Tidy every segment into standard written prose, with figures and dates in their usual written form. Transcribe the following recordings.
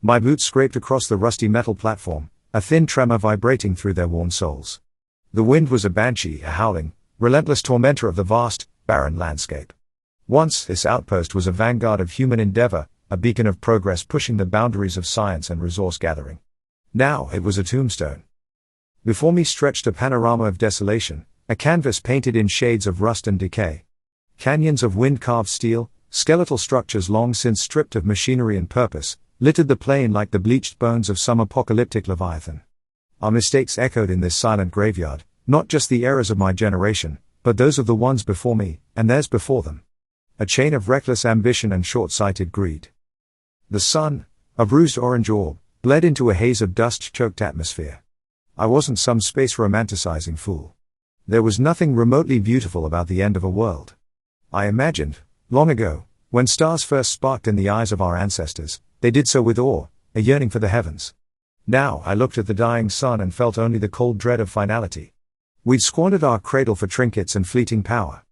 My boots scraped across the rusty metal platform, a thin tremor vibrating through their worn soles. The wind was a banshee, a howling, relentless tormentor of the vast, barren landscape. Once, this outpost was a vanguard of human endeavor, a beacon of progress pushing the boundaries of science and resource gathering. Now, it was a tombstone. Before me stretched a panorama of desolation, a canvas painted in shades of rust and decay. Canyons of wind-carved steel, skeletal structures long since stripped of machinery and purpose, littered the plain like the bleached bones of some apocalyptic leviathan. Our mistakes echoed in this silent graveyard, not just the errors of my generation, but those of the ones before me, and theirs before them. A chain of reckless ambition and short-sighted greed. The sun, a bruised orange orb, bled into a haze of dust-choked atmosphere. I wasn't some space-romanticizing fool. There was nothing remotely beautiful about the end of a world. I imagined, long ago, when stars first sparked in the eyes of our ancestors, they did so with awe, a yearning for the heavens. Now I looked at the dying sun and felt only the cold dread of finality. We'd squandered our cradle for trinkets and fleeting power.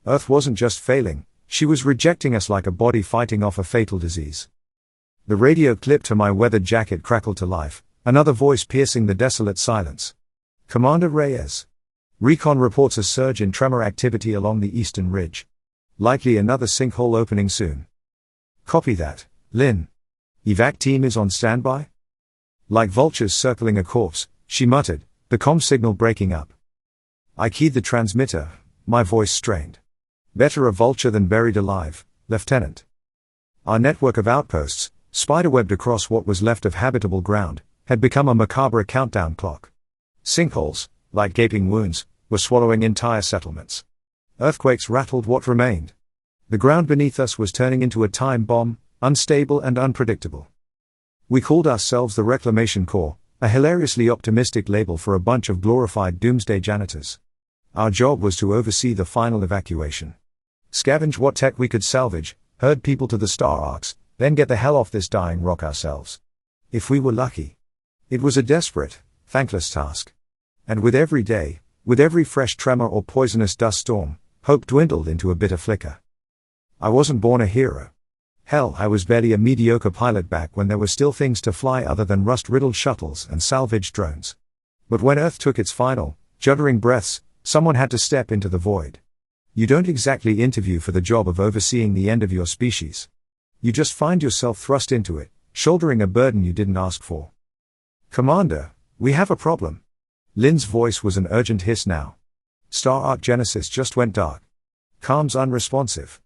Earth wasn't just failing, she was rejecting us like a body fighting off a fatal disease. The radio clip to my weathered jacket crackled to life, another voice piercing the desolate silence. Commander Reyes. Recon reports a surge in tremor activity along the eastern ridge. Likely another sinkhole opening soon. Copy that, Lynn. Evac team is on standby? Like vultures circling a corpse, she muttered, the comm signal breaking up. I keyed the transmitter, my voice strained. Better a vulture than buried alive, Lieutenant. Our network of outposts, spiderwebbed across what was left of habitable ground, had become a macabre countdown clock. Sinkholes, like gaping wounds, were swallowing entire settlements. Earthquakes rattled what remained. The ground beneath us was turning into a time bomb, unstable and unpredictable. We called ourselves the Reclamation Corps, a hilariously optimistic label for a bunch of glorified doomsday janitors. Our job was to oversee the final evacuation. Scavenge what tech we could salvage, herd people to the star arcs, then get the hell off this dying rock ourselves. If we were lucky. It was a desperate, thankless task. And with every day, with every fresh tremor or poisonous dust storm, hope dwindled into a bitter flicker. I wasn't born a hero. Hell, I was barely a mediocre pilot back when there were still things to fly other than rust-riddled shuttles and salvaged drones. But when Earth took its final, juddering breaths, someone had to step into the void. You don't exactly interview for the job of overseeing the end of your species. You just find yourself thrust into it, shouldering a burden you didn't ask for. Commander, we have a problem. Lynn's voice was an urgent hiss now. Star Arc Genesis just went dark. Comms unresponsive.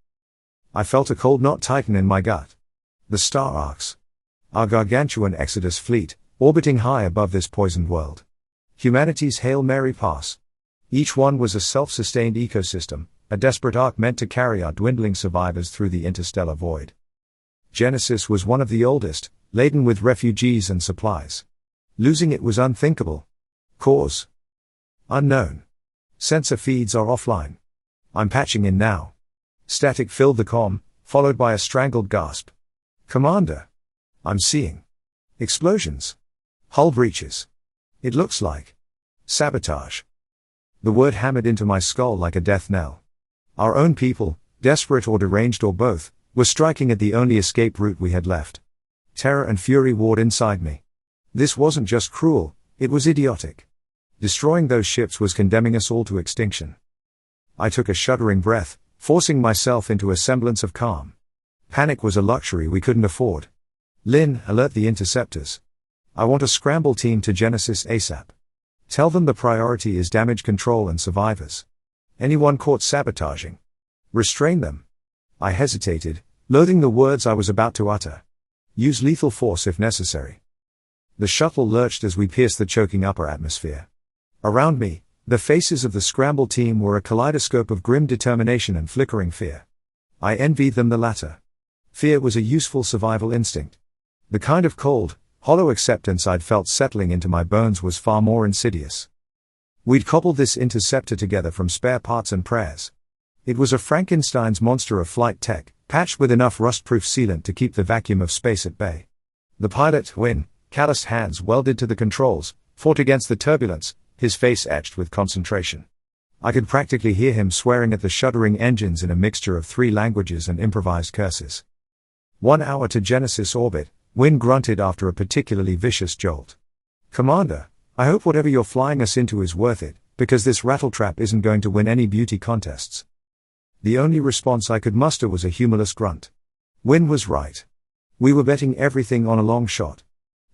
I felt a cold knot tighten in my gut. The Star Arcs. Our gargantuan Exodus fleet, orbiting high above this poisoned world. Humanity's Hail Mary pass. Each one was a self-sustained ecosystem, a desperate arc meant to carry our dwindling survivors through the interstellar void. Genesis was one of the oldest, laden with refugees and supplies. Losing it was unthinkable. Cause? Unknown. Sensor feeds are offline. I'm patching in now. Static filled the comm, followed by a strangled gasp. Commander. I'm seeing. Explosions. Hull breaches. It looks like. Sabotage. The word hammered into my skull like a death knell. Our own people, desperate or deranged or both, were striking at the only escape route we had left. Terror and fury warred inside me. This wasn't just cruel, it was idiotic. Destroying those ships was condemning us all to extinction. I took a shuddering breath, forcing myself into a semblance of calm. Panic was a luxury we couldn't afford. Lynn, alert the interceptors. I want a scramble team to Genesis ASAP. Tell them the priority is damage control and survivors. Anyone caught sabotaging. Restrain them. I hesitated, loathing the words I was about to utter. Use lethal force if necessary. The shuttle lurched as we pierced the choking upper atmosphere. Around me, the faces of the scramble team were a kaleidoscope of grim determination and flickering fear. I envied them the latter. Fear was a useful survival instinct. The kind of cold, hollow acceptance I'd felt settling into my bones was far more insidious. We'd cobbled this interceptor together from spare parts and prayers. It was a Frankenstein's monster of flight tech, patched with enough rust-proof sealant to keep the vacuum of space at bay. The pilot, Wynne, calloused hands welded to the controls, fought against the turbulence, his face etched with concentration. I could practically hear him swearing at the shuddering engines in a mixture of 3 languages and improvised curses. 1 hour to Genesis orbit, Wynne grunted after a particularly vicious jolt. Commander, I hope whatever you're flying us into is worth it, because this rattletrap isn't going to win any beauty contests. The only response I could muster was a humorless grunt. Wynne was right. We were betting everything on a long shot.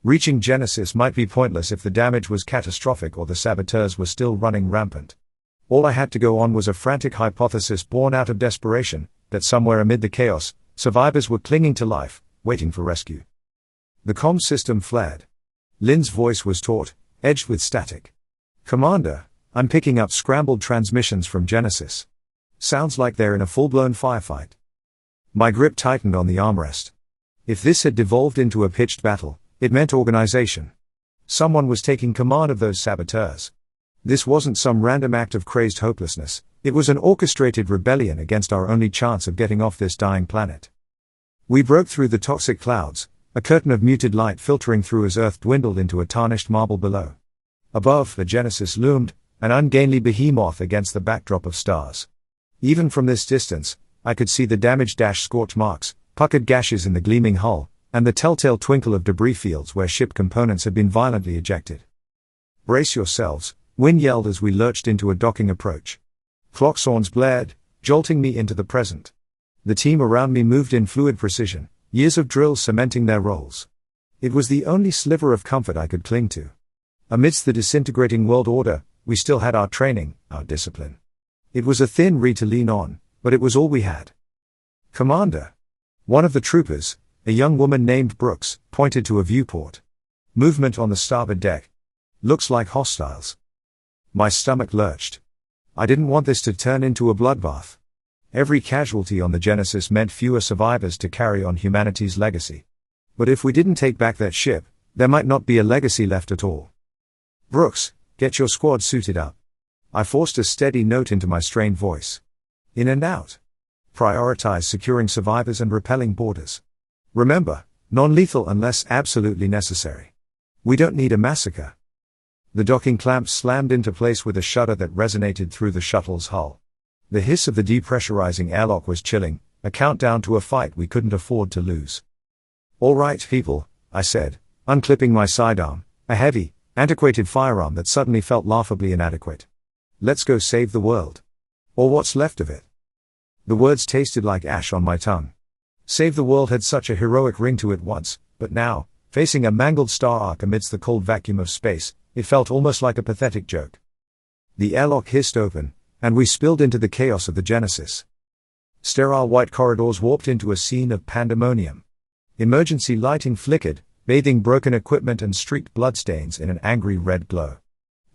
Reaching Genesis might be pointless if the damage was catastrophic or the saboteurs were still running rampant. All I had to go on was a frantic hypothesis born out of desperation, that somewhere amid the chaos, survivors were clinging to life, waiting for rescue. The comm system flared. Lynn's voice was taut, edged with static. Commander, I'm picking up scrambled transmissions from Genesis. Sounds like they're in a full-blown firefight. My grip tightened on the armrest. If this had devolved into a pitched battle, it meant organization. Someone was taking command of those saboteurs. This wasn't some random act of crazed hopelessness, it was an orchestrated rebellion against our only chance of getting off this dying planet. We broke through the toxic clouds, a curtain of muted light filtering through as Earth dwindled into a tarnished marble below. Above, the Genesis loomed, an ungainly behemoth against the backdrop of stars. Even from this distance, I could see the damage-scorch marks, puckered gashes in the gleaming hull, and the telltale twinkle of debris fields where ship components had been violently ejected. Brace yourselves, Wynne yelled as we lurched into a docking approach. Clock-horns blared, jolting me into the present. The team around me moved in fluid precision, years of drills cementing their roles. It was the only sliver of comfort I could cling to. Amidst the disintegrating world order, we still had our training, our discipline. It was a thin reed to lean on, but it was all we had. Commander. One of the troopers, a young woman named Brooks, pointed to a viewport. Movement on the starboard deck. Looks like hostiles. My stomach lurched. I didn't want this to turn into a bloodbath. Every casualty on the Genesis meant fewer survivors to carry on humanity's legacy. But if we didn't take back that ship, there might not be a legacy left at all. Brooks, get your squad suited up. I forced a steady note into my strained voice. In and out. Prioritize securing survivors and repelling boarders. Remember, non-lethal unless absolutely necessary. We don't need a massacre. The docking clamps slammed into place with a shudder that resonated through the shuttle's hull. The hiss of the depressurizing airlock was chilling, a countdown to a fight we couldn't afford to lose. All right, people, I said, unclipping my sidearm, a heavy, antiquated firearm that suddenly felt laughably inadequate. Let's go save the world. Or what's left of it. The words tasted like ash on my tongue. Save the world had such a heroic ring to it once, but now, facing a mangled star arc amidst the cold vacuum of space, it felt almost like a pathetic joke. The airlock hissed open, and we spilled into the chaos of the Genesis. Sterile white corridors warped into a scene of pandemonium. Emergency lighting flickered, bathing broken equipment and streaked bloodstains in an angry red glow.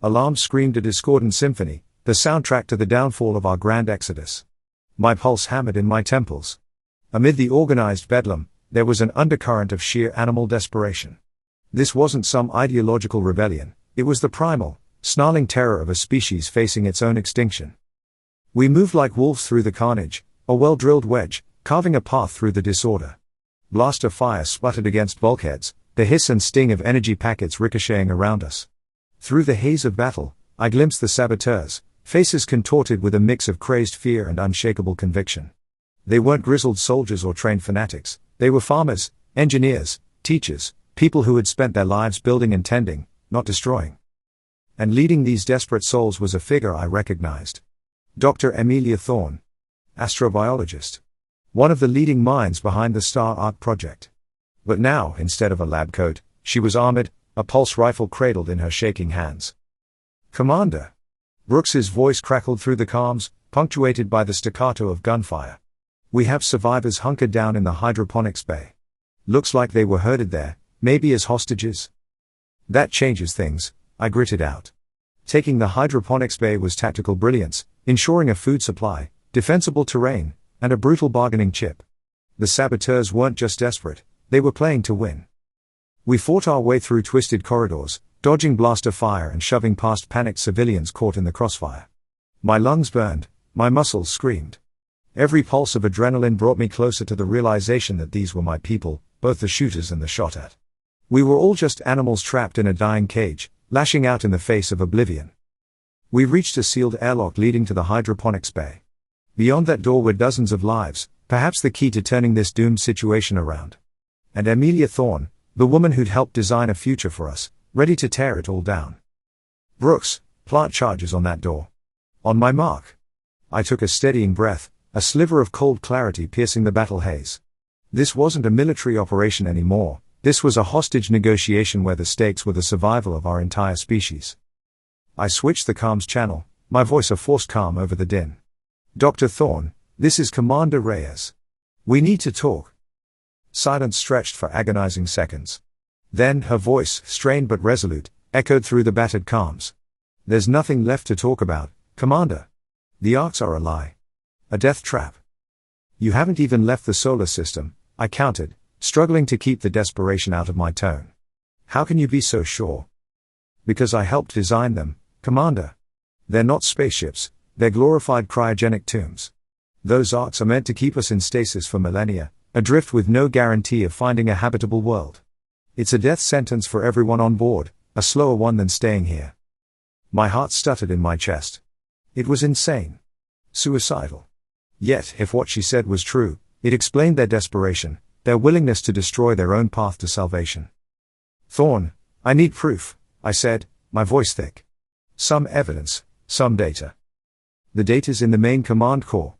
Alarms screamed a discordant symphony, the soundtrack to the downfall of our grand exodus. My pulse hammered in my temples. Amid the organized bedlam, there was an undercurrent of sheer animal desperation. This wasn't some ideological rebellion, it was the primal, snarling terror of a species facing its own extinction. We moved like wolves through the carnage, a well-drilled wedge, carving a path through the disorder. Blaster fire spluttered against bulkheads, the hiss and sting of energy packets ricocheting around us. Through the haze of battle, I glimpsed the saboteurs, faces contorted with a mix of crazed fear and unshakable conviction. They weren't grizzled soldiers or trained fanatics, they were farmers, engineers, teachers, people who had spent their lives building and tending, not destroying. And leading these desperate souls was a figure I recognized. Dr. Amelia Thorne. Astrobiologist. One of the leading minds behind the Star Arc project. But now, instead of a lab coat, she was armored, a pulse rifle cradled in her shaking hands. Commander. Brooks's voice crackled through the comms, punctuated by the staccato of gunfire. We have survivors hunkered down in the hydroponics bay. Looks like they were herded there, maybe as hostages. That changes things, I gritted out. Taking the hydroponics bay was tactical brilliance, ensuring a food supply, defensible terrain, and a brutal bargaining chip. The saboteurs weren't just desperate, they were playing to win. We fought our way through twisted corridors, dodging blaster fire and shoving past panicked civilians caught in the crossfire. My lungs burned, my muscles screamed. Every pulse of adrenaline brought me closer to the realization that these were my people, both the shooters and the shot at. We were all just animals trapped in a dying cage, lashing out in the face of oblivion. We reached a sealed airlock leading to the hydroponics bay. Beyond that door were dozens of lives, perhaps the key to turning this doomed situation around. And Amelia Thorne, the woman who'd helped design a future for us, ready to tear it all down. Brooks, plant charges on that door. On my mark. I took a steadying breath, a sliver of cold clarity piercing the battle haze. This wasn't a military operation anymore, this was a hostage negotiation where the stakes were the survival of our entire species. I switched the comms channel, my voice a forced calm over the din. Dr. Thorne, this is Commander Reyes. We need to talk. Silence stretched for agonizing seconds. Then, her voice, strained but resolute, echoed through the battered comms. There's nothing left to talk about, Commander. The arcs are a lie. A death trap. You haven't even left the solar system, I countered, struggling to keep the desperation out of my tone. How can you be so sure? Because I helped design them, Commander. They're not spaceships, they're glorified cryogenic tombs. Those arcs are meant to keep us in stasis for millennia, adrift with no guarantee of finding a habitable world. It's a death sentence for everyone on board, a slower one than staying here. My heart stuttered in my chest. It was insane. Suicidal. Yet, if what she said was true, it explained their desperation, their willingness to destroy their own path to salvation. Thorne, I need proof, I said, my voice thick. Some evidence, some data. The data's in the main command core.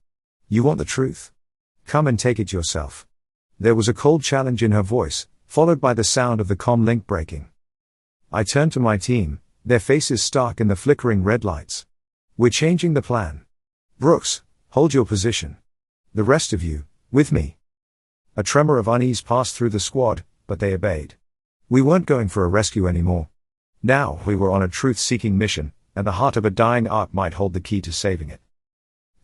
You want the truth? Come and take it yourself. There was a cold challenge in her voice, followed by the sound of the comm link breaking. I turned to my team, their faces stark in the flickering red lights. We're changing the plan. Brooks, hold your position. The rest of you, with me. A tremor of unease passed through the squad, but they obeyed. We weren't going for a rescue anymore. Now we were on a truth-seeking mission, and the heart of a dying ark might hold the key to saving it.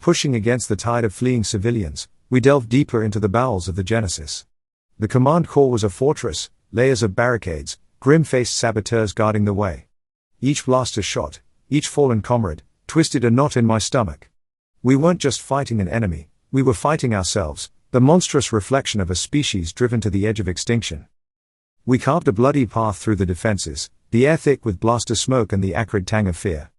Pushing against the tide of fleeing civilians, we delved deeper into the bowels of the Genesis. The command core was a fortress, layers of barricades, grim-faced saboteurs guarding the way. Each blaster shot, each fallen comrade, twisted a knot in my stomach. We weren't just fighting an enemy, we were fighting ourselves, the monstrous reflection of a species driven to the edge of extinction. We carved a bloody path through the defenses, the air thick with blaster smoke and the acrid tang of fear.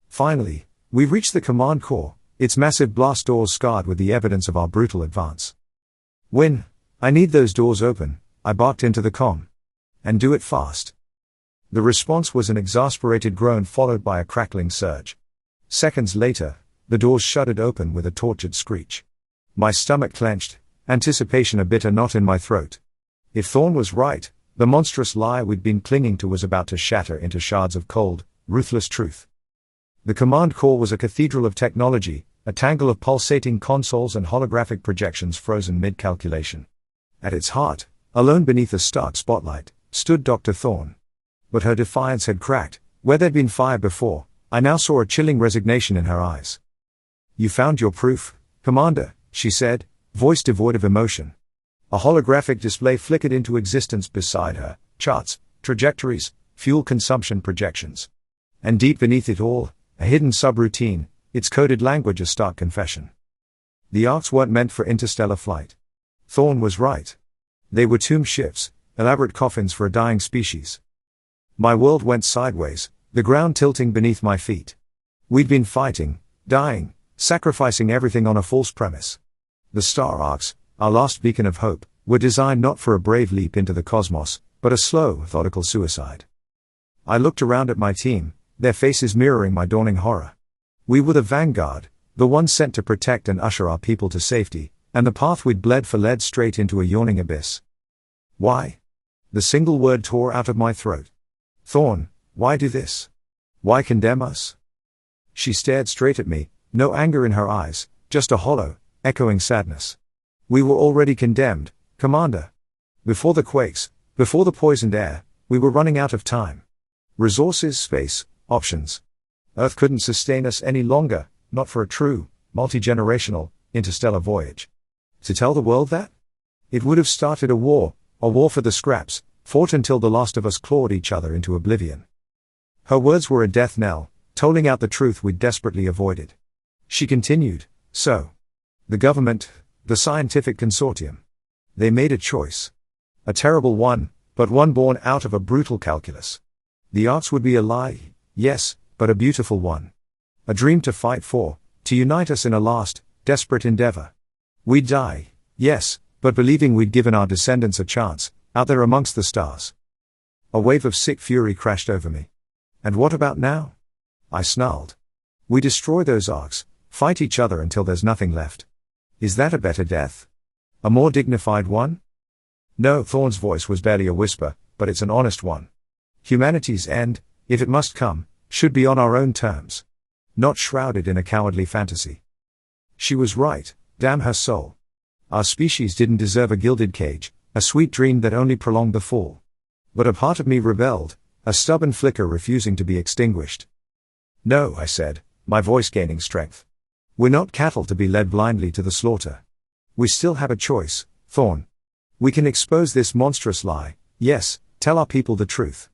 Finally, we reached the command core, its massive blast doors scarred with the evidence of our brutal advance. Win, I need those doors open, I barked into the comm. And do it fast. The response was an exasperated groan followed by a crackling surge. Seconds later, the doors shuddered open with a tortured screech. My stomach clenched, anticipation a bitter knot in my throat. If Thorne was right, the monstrous lie we'd been clinging to was about to shatter into shards of cold, ruthless truth. The command core was a cathedral of technology, a tangle of pulsating consoles and holographic projections frozen mid-calculation. At its heart, alone beneath a stark spotlight, stood Dr. Thorne. But her defiance had cracked. Where there'd been fire before, I now saw a chilling resignation in her eyes. You found your proof, Commander, she said, voice devoid of emotion. A holographic display flickered into existence beside her, charts, trajectories, fuel consumption projections. And deep beneath it all, a hidden subroutine, its coded language a stark confession. The arcs weren't meant for interstellar flight. Thorne was right. They were tomb ships, elaborate coffins for a dying species. My world went sideways, the ground tilting beneath my feet. We'd been fighting, dying, sacrificing everything on a false premise. The star arcs, our last beacon of hope, were designed not for a brave leap into the cosmos, but a slow, methodical suicide. I looked around at my team, their faces mirroring my dawning horror. We were the vanguard, the ones sent to protect and usher our people to safety, and the path we'd bled for led straight into a yawning abyss. Why? The single word tore out of my throat. Thorne, why do this? Why condemn us? She stared straight at me, no anger in her eyes, just a hollow, echoing sadness. We were already condemned, Commander. Before the quakes, before the poisoned air, we were running out of time. Resources, space, options. Earth couldn't sustain us any longer, not for a true, multi-generational, interstellar voyage. To tell the world that? It would have started a war for the scraps, fought until the last of us clawed each other into oblivion. Her words were a death knell, tolling out the truth we'd desperately avoided. She continued, so. The government, the scientific consortium. They made a choice. A terrible one, but one born out of a brutal calculus. The arts would be a lie, yes, but a beautiful one. A dream to fight for, to unite us in a last, desperate endeavor. We'd die, yes, but believing we'd given our descendants a chance, out there amongst the stars. A wave of sick fury crashed over me. And what about now? I snarled. We destroy those arcs, fight each other until there's nothing left. Is that a better death? A more dignified one? No, Thorn's voice was barely a whisper, but it's an honest one. Humanity's end, if it must come, should be on our own terms. Not shrouded in a cowardly fantasy. She was right, damn her soul. Our species didn't deserve a gilded cage, a sweet dream that only prolonged the fall. But a part of me rebelled, a stubborn flicker refusing to be extinguished. No, I said, my voice gaining strength. We're not cattle to be led blindly to the slaughter. We still have a choice, Thorn. We can expose this monstrous lie, yes, tell our people the truth.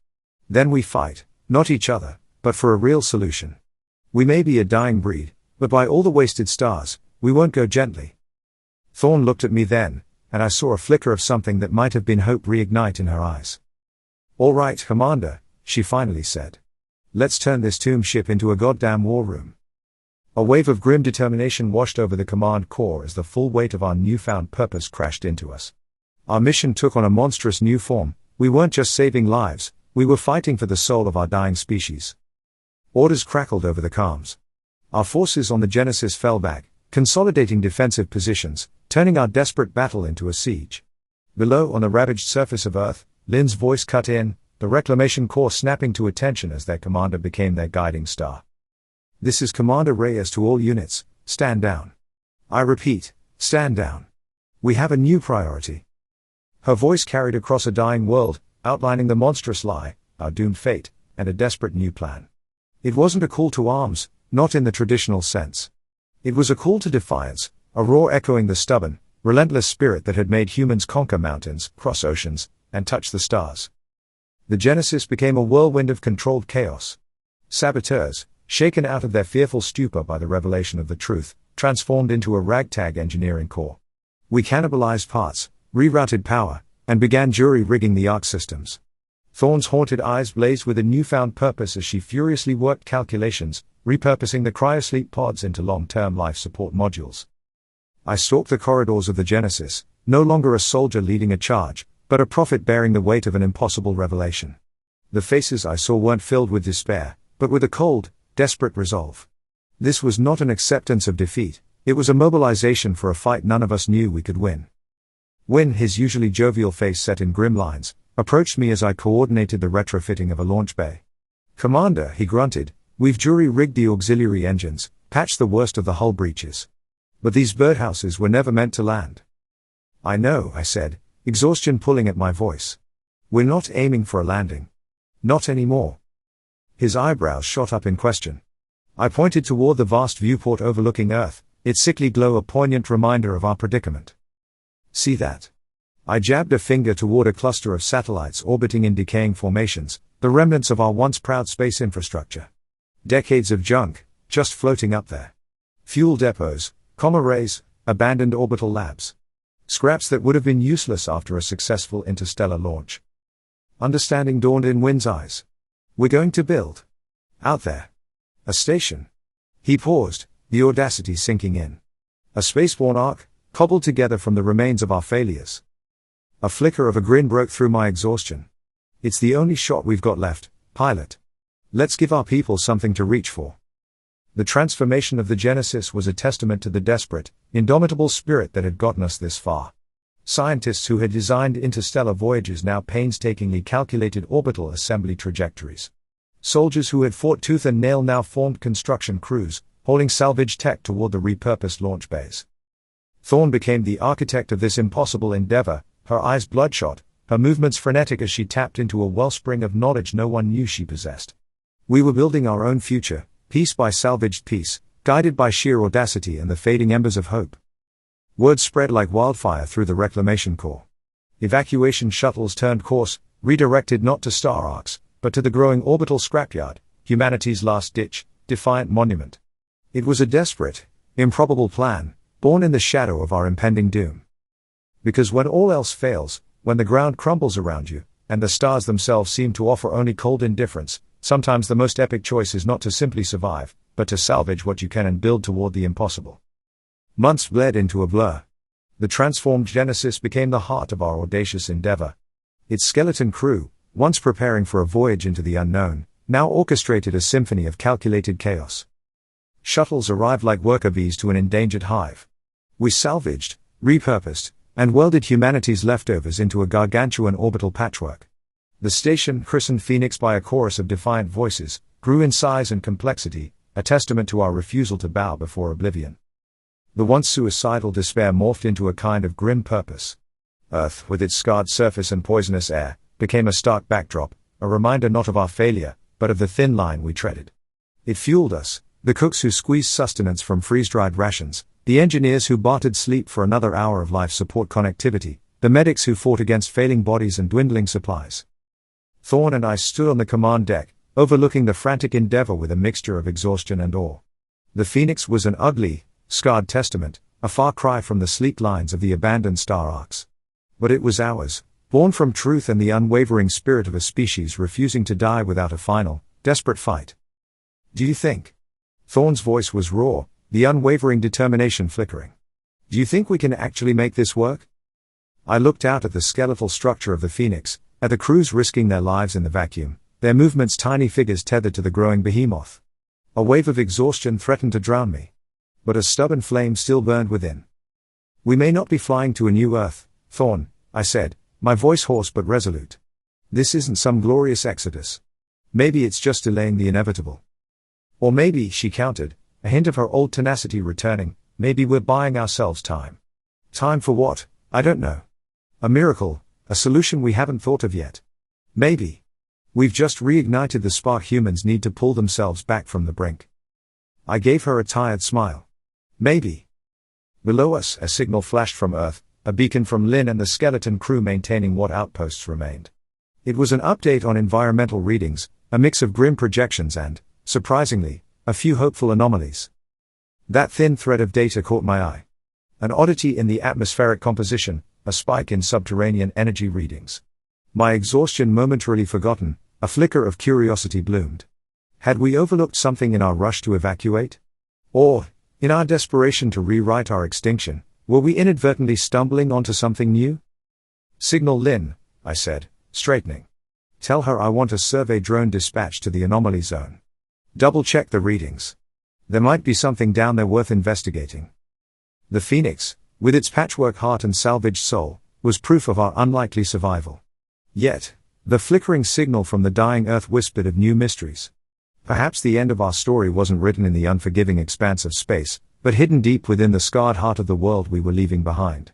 Then we fight, not each other, but for a real solution. We may be a dying breed, but by all the wasted stars, we won't go gently. Thorn looked at me then, and I saw a flicker of something that might have been hope reignite in her eyes. All right, Commander, she finally said. Let's turn this tomb ship into a goddamn war room. A wave of grim determination washed over the command core as the full weight of our newfound purpose crashed into us. Our mission took on a monstrous new form. We weren't just saving lives, we were fighting for the soul of our dying species. Orders crackled over the comms. Our forces on the Genesis fell back, consolidating defensive positions, turning our desperate battle into a siege. Below, on the ravaged surface of Earth, Lynn's voice cut in, the Reclamation Corps snapping to attention as their commander became their guiding star. This is Commander Reyes to all units, stand down. I repeat, stand down. We have a new priority. Her voice carried across a dying world, outlining the monstrous lie, our doomed fate, and a desperate new plan. It wasn't a call to arms, not in the traditional sense. It was a call to defiance, a roar echoing the stubborn, relentless spirit that had made humans conquer mountains, cross oceans, and touch the stars. The Genesis became a whirlwind of controlled chaos. Saboteurs, shaken out of their fearful stupor by the revelation of the truth, transformed into a ragtag engineering corps. We cannibalized parts, rerouted power, and began jury-rigging the arc systems. Thorn's haunted eyes blazed with a newfound purpose as she furiously worked calculations, repurposing the cryosleep pods into long-term life support modules. I stalked the corridors of the Genesis, no longer a soldier leading a charge, but a prophet bearing the weight of an impossible revelation. The faces I saw weren't filled with despair, but with a cold, desperate resolve. This was not an acceptance of defeat, it was a mobilization for a fight none of us knew we could win. Wynn, his usually jovial face set in grim lines, approached me as I coordinated the retrofitting of a launch bay. Commander, he grunted, we've jury-rigged the auxiliary engines, patched the worst of the hull breaches. But these birdhouses were never meant to land. I know, I said, exhaustion pulling at my voice. We're not aiming for a landing. Not anymore. His eyebrows shot up in question. I pointed toward the vast viewport overlooking Earth, its sickly glow a poignant reminder of our predicament. See that? I jabbed a finger toward a cluster of satellites orbiting in decaying formations, the remnants of our once proud space infrastructure. Decades of junk, just floating up there. Fuel depots, comm arrays, abandoned orbital labs. Scraps that would have been useless after a successful interstellar launch. Understanding dawned in Wynn's eyes. We're going to build. Out there. A station. He paused, the audacity sinking in. A spaceborne ark, cobbled together from the remains of our failures. A flicker of a grin broke through my exhaustion. It's the only shot we've got left, pilot. Let's give our people something to reach for. The transformation of the Genesis was a testament to the desperate, indomitable spirit that had gotten us this far. Scientists who had designed interstellar voyages now painstakingly calculated orbital assembly trajectories. Soldiers who had fought tooth and nail now formed construction crews, hauling salvage tech toward the repurposed launch bays. Thorn became the architect of this impossible endeavor, her eyes bloodshot, her movements frenetic as she tapped into a wellspring of knowledge no one knew she possessed. We were building our own future, piece by salvaged piece, guided by sheer audacity and the fading embers of hope. Word spread like wildfire through the Reclamation Corps. Evacuation shuttles turned course, redirected not to star arcs, but to the growing orbital scrapyard, humanity's last-ditch, defiant monument. It was a desperate, improbable plan, born in the shadow of our impending doom. Because when all else fails, when the ground crumbles around you, and the stars themselves seem to offer only cold indifference, sometimes the most epic choice is not to simply survive, but to salvage what you can and build toward the impossible. Months bled into a blur. The transformed Genesis became the heart of our audacious endeavor. Its skeleton crew, once preparing for a voyage into the unknown, now orchestrated a symphony of calculated chaos. Shuttles arrived like worker bees to an endangered hive. We salvaged, repurposed, and welded humanity's leftovers into a gargantuan orbital patchwork. The station, christened Phoenix by a chorus of defiant voices, grew in size and complexity, a testament to our refusal to bow before oblivion. The once suicidal despair morphed into a kind of grim purpose. Earth, with its scarred surface and poisonous air, became a stark backdrop, a reminder not of our failure, but of the thin line we treaded. It fueled us, the cooks who squeezed sustenance from freeze-dried rations, the engineers who bartered sleep for another hour of life support connectivity, the medics who fought against failing bodies and dwindling supplies. Thorne and I stood on the command deck, overlooking the frantic endeavor with a mixture of exhaustion and awe. The Phoenix was an ugly, scarred testament, a far cry from the sleek lines of the abandoned star arcs. But it was ours, born from truth and the unwavering spirit of a species refusing to die without a final, desperate fight. Do you think? Thorne's voice was raw, the unwavering determination flickering. Do you think we can actually make this work? I looked out at the skeletal structure of the Phoenix, at the crews risking their lives in the vacuum, their movements tiny figures tethered to the growing behemoth. A wave of exhaustion threatened to drown me. But a stubborn flame still burned within. We may not be flying to a new Earth, Thorne, I said, my voice hoarse but resolute. This isn't some glorious exodus. Maybe it's just delaying the inevitable. Or maybe, she countered, a hint of her old tenacity returning, maybe we're buying ourselves time. Time for what? I don't know. A miracle, a solution we haven't thought of yet. Maybe. We've just reignited the spark humans need to pull themselves back from the brink. I gave her a tired smile. Maybe. Below us, a signal flashed from Earth, a beacon from Lynn and the skeleton crew maintaining what outposts remained. It was an update on environmental readings, a mix of grim projections and, surprisingly, a few hopeful anomalies. That thin thread of data caught my eye. An oddity in the atmospheric composition, a spike in subterranean energy readings. My exhaustion momentarily forgotten, a flicker of curiosity bloomed. Had we overlooked something in our rush to evacuate? Or, in our desperation to rewrite our extinction, were we inadvertently stumbling onto something new? Signal Lynn, I said, straightening. Tell her I want a survey drone dispatched to the anomaly zone. Double-check the readings. There might be something down there worth investigating. The Phoenix, with its patchwork heart and salvaged soul, was proof of our unlikely survival. Yet, the flickering signal from the dying Earth whispered of new mysteries. Perhaps the end of our story wasn't written in the unforgiving expanse of space, but hidden deep within the scarred heart of the world we were leaving behind.